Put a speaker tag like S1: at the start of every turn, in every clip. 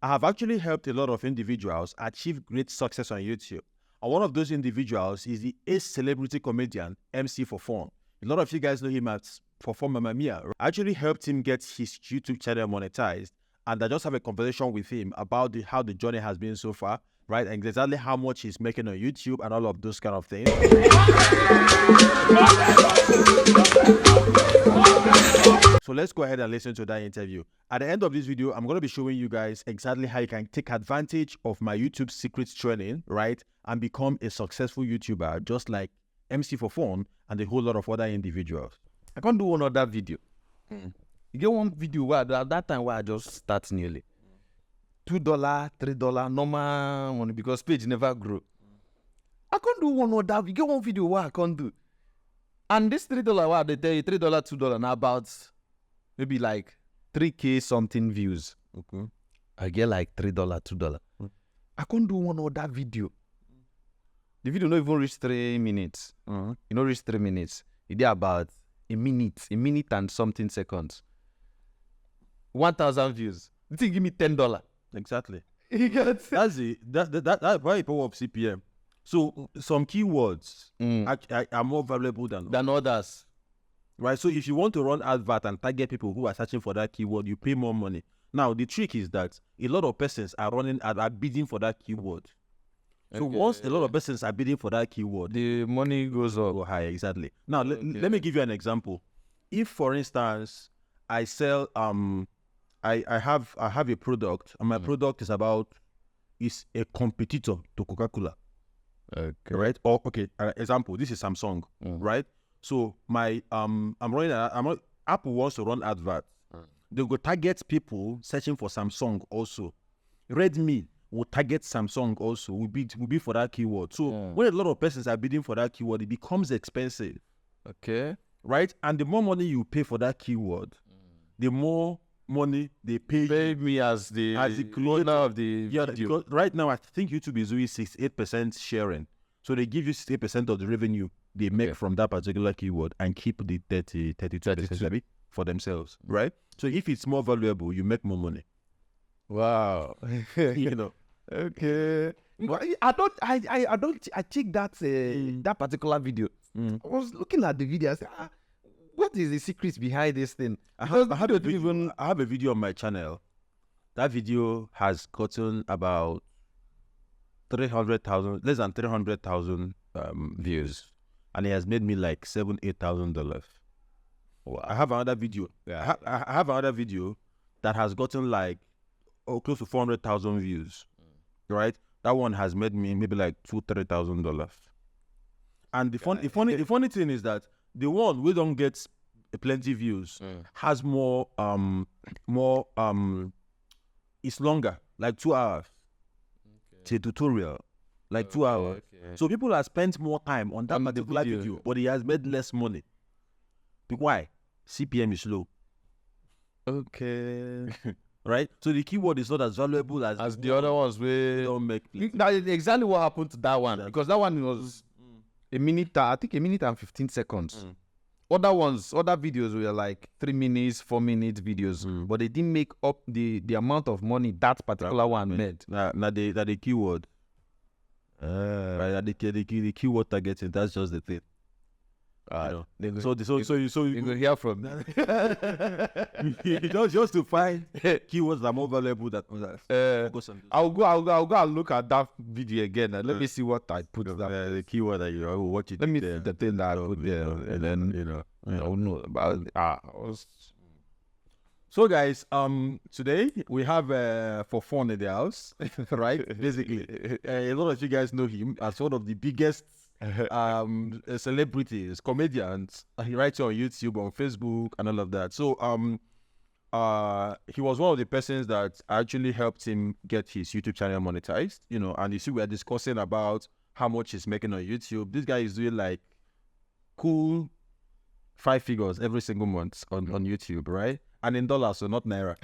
S1: I have actually helped a lot of individuals achieve great success on YouTube. And one of those individuals is the ace celebrity comedian, MC for Fun. A lot of you guys know him as for Mamamia. I actually helped him get his YouTube channel monetized, and I just have a conversation with him about how the journey has been so far, right? And exactly how much he's making on YouTube and all of those kind of things. So let's go ahead and listen to that interview. At the end of this video, I'm going to be showing you guys exactly how you can take advantage of my YouTube secrets training, right? And become a successful YouTuber, just like MC for Fun and a whole lot of other individuals.
S2: I can't do one other video. You get one video where at that time where I just start nearly. $2, $3, normal money because page never grow. I can't do one other. You get one video where I can't do. And this $3 where they tell you $3, $2 now about maybe like 3K something views.
S1: Okay.
S2: I get like $3, $2. I can't do one other video. The video not even reach 3 minutes. You know, reach 3 minutes. It did about a minute and something seconds. 1,000 views. You think give me $10?
S1: Exactly.
S2: You get
S1: That's it. That's why you power up CPM. So some keywords are more valuable than
S2: others.
S1: Right. So if you want to run advert and target people who are searching for that keyword, you pay more money. Now the trick is that a lot of persons are bidding for that keyword. So once a lot of persons are bidding for that keyword,
S2: the money goes up.
S1: Go higher, exactly. Now let me give you an example. If, for instance, I sell I have a product, and my product is a competitor to Coca-Cola.
S2: Okay.
S1: Right? Or example, this is Samsung, right? So my Apple wants to run adverts. They will target people searching for Samsung also. Redmi will target Samsung also, will be for that keyword. So when a lot of persons are bidding for that keyword, it becomes expensive.
S2: Okay.
S1: Right? And the more money you pay for that keyword, the more money they pay
S2: me as the
S1: creator
S2: of the video.
S1: Because right now I think YouTube is doing 68% sharing. So they give you 68% of the revenue they make from that particular keyword and keep the 32% for themselves. Right? So if it's more valuable, you make more money.
S2: Wow.
S1: You know.
S2: Okay. Well, I checked that particular video. I was looking at the video. I said, what is the secret behind this thing?
S1: I have a video on my channel. That video has gotten about 300,000, less than 300,000 views, and it has made me like $8,000. Wow. I have another video. I have another video that has gotten like close to 400,000 views. Right? That one has made me maybe like $2,000-3,000. And the funny thing is that the one we don't get plenty views has more it's longer, like 2 hours. It's a tutorial, like 2 hours. So people have spent more time on that particular video, but he has made less money. Why? CPM is low.
S2: Okay.
S1: Right? So the keyword is not as valuable as
S2: the other ones.
S1: Don't make.
S2: That is exactly what happened to that one, because that one was a minute. I think 1 minute and 15 seconds. Other videos were like 3 minutes, 4 minute videos, but they didn't make up the amount of money that particular one made.
S1: The keyword. Right? The keyword targeting. That's just the thing. So you
S2: go hear from
S1: just to find keywords that are more valuable than others.
S2: I'll go and look at that video again and let me see what I put
S1: the keyword that you watch it.
S2: Let me see the thing that I put there, and then I'll know about it.
S1: So guys, today we have for Fun in the house, right? Basically, a lot of you guys know him as one of the biggest celebrities, comedians. He writes on YouTube, on Facebook, and all of that. So he was one of the persons that actually helped him get his YouTube channel monetized, and you see we are discussing about how much he's making on YouTube. This guy is doing like cool 5 figures every single month on YouTube, right? And in dollars, so not naira.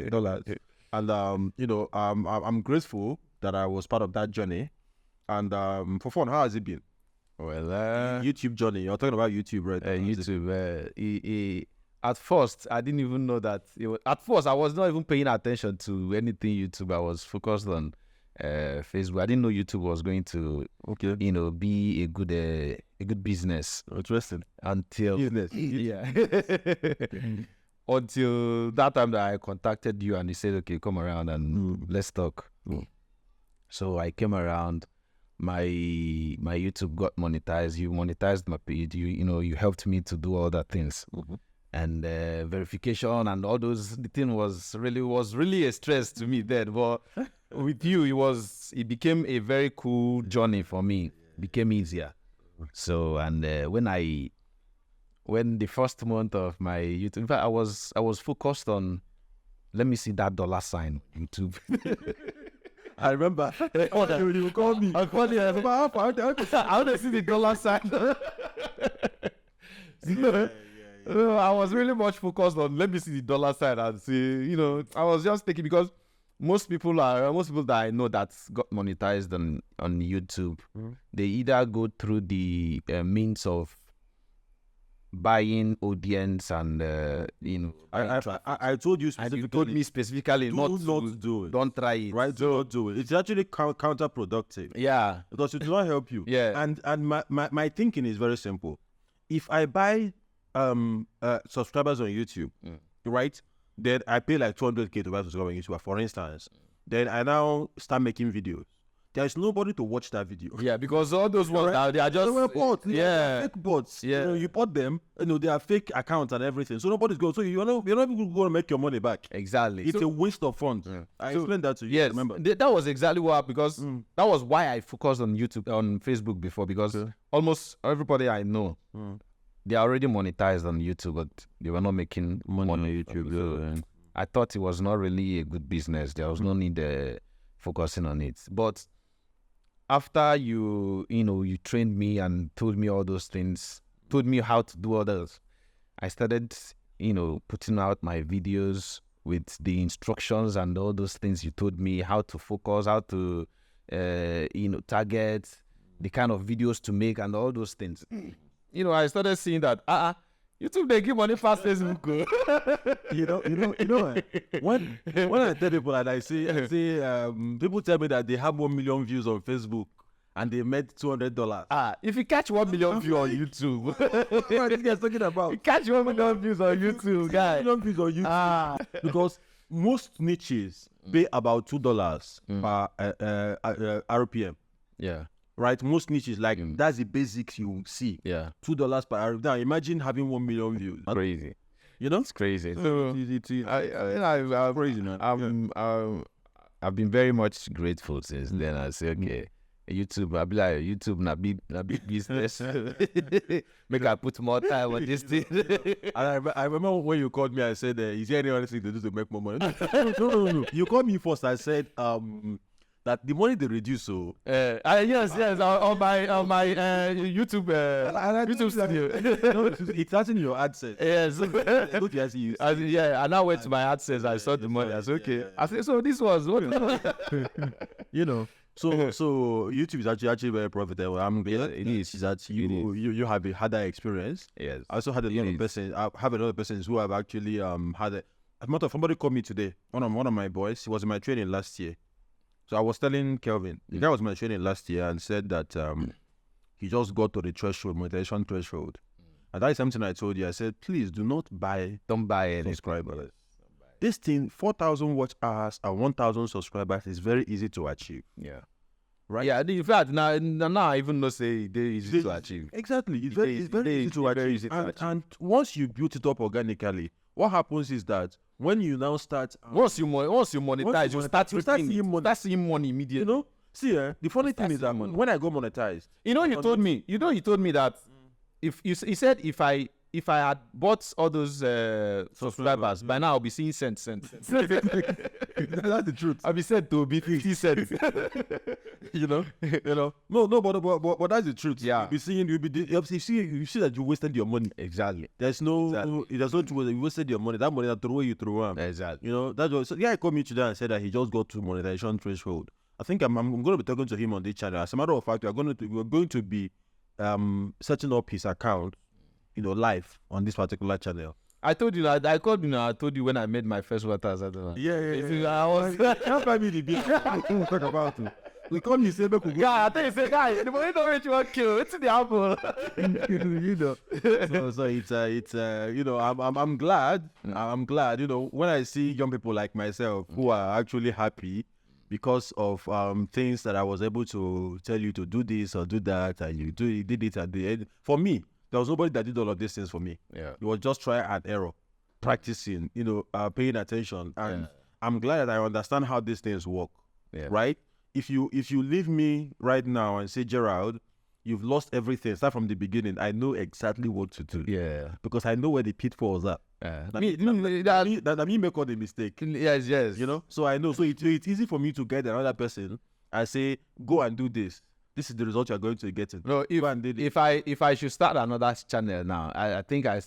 S1: Dollars. And I'm grateful that I was part of that journey. And for Fun, how has it been?
S2: Well,
S1: YouTube journey. You're talking about YouTube, right?
S2: YouTube. At first, I didn't even know that. At first, I was not even paying attention to anything YouTube. I was focused on Facebook. I didn't know YouTube was going to, be a good business.
S1: Interesting.
S2: Until
S1: Business.
S2: yeah. Until that time that I contacted you and you said, okay, come around and let's talk. So I came around. My YouTube got monetized. You monetized my page. You helped me to do all that things. And verification and all those. The thing was really a stress to me then. But with you, it became a very cool journey for me. It became easier. So and when the first month of my YouTube, in fact, I was focused on, let me see that dollar sign on YouTube.
S1: I remember. You call me.
S2: I called you. I want to see the dollar sign. I was really much focused on, let me see the dollar sign and see, I was just thinking, because most people that I know that got monetized on YouTube, they either go through the means of buying audience and
S1: I told you specifically.
S2: And you told me specifically not to
S1: do it.
S2: Don't try it.
S1: Right? Do not do it. It's actually counterproductive.
S2: Yeah.
S1: Because it will not help you.
S2: Yeah.
S1: And my thinking is very simple. If I buy subscribers on YouTube, right? Then I pay like 200K to buy subscribers on YouTube, for instance. Then I now start making videos. There's nobody to watch that video.
S2: Yeah, because all those ones now, they are just
S1: bots.
S2: Yeah,
S1: fake bots.
S2: Yeah,
S1: you bought them. They are fake accounts and everything. So nobody's going. So you're not going to make your money back.
S2: Exactly.
S1: It's a waste of funds.
S2: Yeah.
S1: I explained that to you.
S2: Yes,
S1: remember
S2: that was exactly what, because that was why I focused on YouTube, on Facebook before, because almost everybody I know, they are already monetized on YouTube, but they were not making money on YouTube. So I thought it was not really a good business. There was no need focusing on it. But after you trained me and told me all those things, told me how to do others, I started, putting out my videos with the instructions and all those things you told me, how to focus, how to, target, the kind of videos to make and all those things. I started seeing that, YouTube, they give money fast Facebook.
S1: When I tell people and I say, people tell me that they have 1 million views on Facebook and they made $200.
S2: If you catch 1 million views on YouTube,
S1: what this guy's talking about?
S2: You catch 1 million views on YouTube, guys.
S1: 1 million views on YouTube. Because most niches pay about $2 per RPM.
S2: Yeah.
S1: Right, most niches that's the basics you see.
S2: Yeah,
S1: $2 per hour. Now imagine having 1 million views.
S2: That's crazy.
S1: It's
S2: crazy.
S1: So
S2: I'm
S1: crazy now.
S2: I've been very much grateful since then. I say, okay, YouTube. I'll be like, YouTube na big business. Make I put more time on this thing.
S1: I remember when you called me. I said, "Is there any other thing to do to make more money?" No. You called me first. I said, that the money they reduce, so
S2: yes, on my YouTube YouTube studio.
S1: It's actually in your AdSense.
S2: Yes. I now went to my AdSense. I saw the money. I said, okay. I said, so this was what
S1: So YouTube is actually very profitable. I'm glad
S2: it is.
S1: That you have had that experience.
S2: Yes.
S1: I also had a lot of persons. I have a lot of persons who have actually had it. As a matter of somebody called me today. One of my boys. He was in my training last year. So I was telling Kelvin, the guy was in my training last year and said that he just got to the threshold, monetization threshold. And that is something I told you. I said, please don't buy any subscribers. This thing, 4,000 watch hours and 1,000 subscribers is very easy to achieve.
S2: Yeah.
S1: Right?
S2: Yeah, in fact, now I even know say it's easy to achieve.
S1: Exactly. It's very easy to achieve. And once you build it up organically, what happens is that when you now start
S2: once you monetize, you start seeing money immediately.
S1: See, the funny thing is that when I go monetized,
S2: he told me that he said if I had bought all those subscribers, by now I'll be seeing cents.
S1: That's the truth.
S2: I'll be said to be 50 cents.
S1: No, but that's the truth.
S2: Yeah.
S1: You see that you wasted your money.
S2: Exactly.
S1: There's no you wasted your money. That money that throw you through.
S2: Exactly.
S1: That's what. So yeah, he called me today and said that he just got to monetization threshold. I think I'm going to be talking to him on this channel. As a matter of fact, we're going to be setting up his account, live on this particular channel.
S2: I told you, I called you. I told you when I made my first water.
S1: Yeah.
S2: I was.
S1: Can't find me the beer. We'll talk about it. We come you say make we go.
S2: Yeah, I think you say, guy, the moment don't you want kill. It's in the apple.
S1: You know. So it's you know, I'm glad. I'm glad. You know, when I see young people like myself who are actually happy because of things that I was able to tell you to do this or do that, and you did it at the end. For me, there was nobody that did all of these things for me.
S2: Yeah.
S1: It was just try and error, practicing, you know, paying attention. And I'm glad that I understand how these things work.
S2: Yeah.
S1: Right? If you leave me right now and say, Gerald, you've lost everything, start from the beginning, I know exactly what to do.
S2: Yeah.
S1: Because I know where the pitfalls are. That me make all the mistake.
S2: Yes.
S1: You know? So I know. So it's easy for me to get another person and say, go and do this. This is the result you're going to get.
S2: No, if I should start another channel now, I think I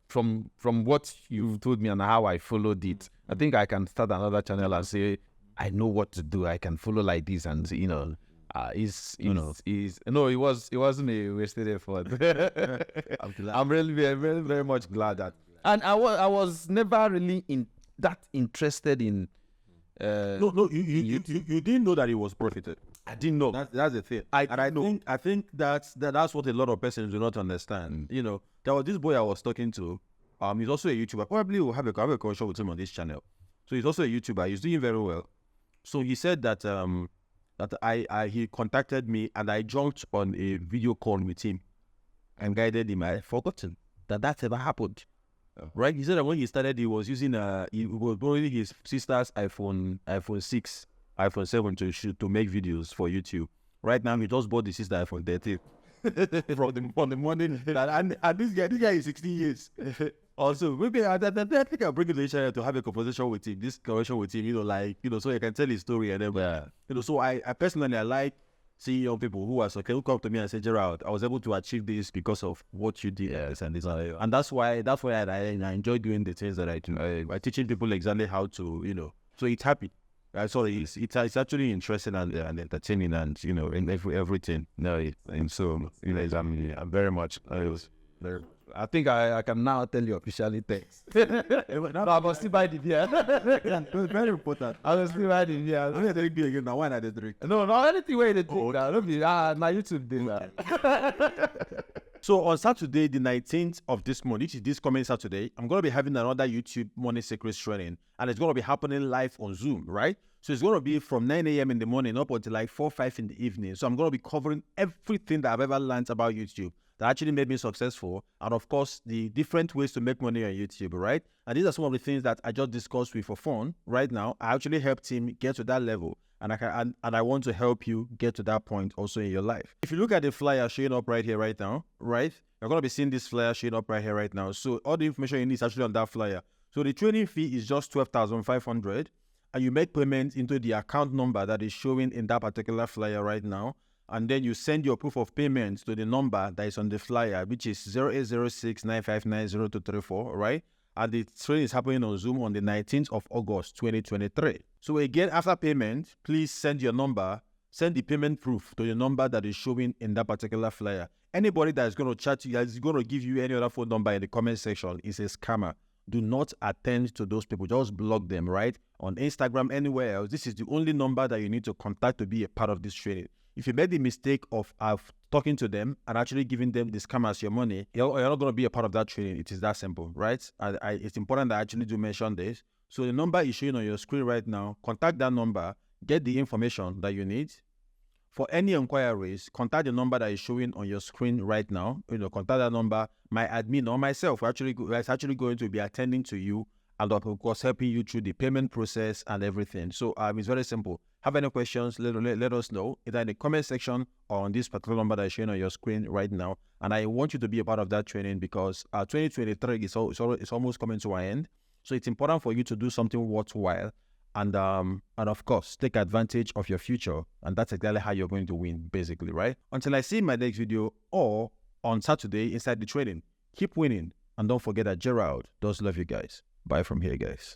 S2: from what you've told me and how I followed it, I think I can start another channel and say I know what to do. I can follow like this, and you know, no, it wasn't a wasted effort. I'm really very, very much glad that, and I was never really interested in.
S1: No, you didn't know that it was profited.
S2: I didn't know.
S1: That's the thing. I think that's what a lot of persons do not understand. You know, there was this boy I was talking to. He's also a YouTuber. Probably we'll have a conversation with him on this channel. So he's also a YouTuber. He's doing very well. So he said that he contacted me and I jumped on a video call with him and guided him. I forgotten that ever happened. Right? He said that when he started, he was using he was borrowing his sister's iPhone 6, iPhone 7 to make videos for YouTube. Right now, he just bought the sister iPhone 13 from the morning. And this guy is 16 years. Also, maybe I think I'll bring it to the channel to have a conversation with him. This conversation with him, you know, like, you know, so he can tell his story and everything. You know, so I personally, I like seeing young people who who come to me and say, Gerald, I was able to achieve this because of what you did. This and this. And that's why I enjoy doing the things that I do. By teaching people exactly how to, you know, so it's happy. So it's actually interesting and entertaining and, you know, in everything. No, and so, you know, I'm very much,
S2: I think I can now tell you officially thanks. No, I must still buy the beer.
S1: It's very important.
S2: I must still buy the beer.
S1: I'm going to drink beer again now. Why not the drink?
S2: No, anything where they drink now. Don't be, my YouTube did that.
S1: So on Saturday, the 19th of this month, which is this coming Saturday, I'm going to be having another YouTube Money Secrets training. And it's going to be happening live on Zoom, right? So it's going to be from 9 a.m. in the morning up until like 4, 5 in the evening. So I'm going to be covering everything that I've ever learned about YouTube that actually made me successful. And of course, the different ways to make money on YouTube, right? And these are some of the things that I just discussed with for fun right now. I actually helped him get to that level. And I want to help you get to that point also in your life. If you look at the flyer showing up right here, right now, right? You're going to be seeing this flyer showing up right here, right now. So all the information you need is actually on that flyer. So the training fee is just $12,500. And you make payment into the account number that is showing in that particular flyer right now. And then you send your proof of payment to the number that is on the flyer, which is 0806-959-0234, right? And the training is happening on Zoom on the 19th of August, 2023. So again, after payment, please send the payment proof to the number that is showing in that particular flyer. Anybody that is going to chat to you, that is going to give you any other phone number in the comment section is a scammer. Do not attend to those people. Just block them, right? On Instagram, anywhere else. This is the only number that you need to contact to be a part of this training. If you made the mistake of talking to them and actually giving them the scammers your money, you're not going to be a part of that training. It is that simple, right? It's important that I actually do mention this. So the number is showing on your screen right now. Contact that number. Get the information that you need. For any inquiries, contact the number that is showing on your screen right now. You know, contact that number. My admin or myself is actually going to be attending to you and of course helping you through the payment process and everything. So it's very simple. Have any questions, let us know either in the comment section or on this particular number that is showing on your screen right now. And I want you to be a part of that training because 2023 is almost coming to an end. So it's important for you to do something worthwhile and of course take advantage of your future. And that's exactly how you're going to win, basically, right? Until I see my next video or on Saturday inside the training, keep winning. And don't forget that Gerald does love you guys. Bye from here, guys.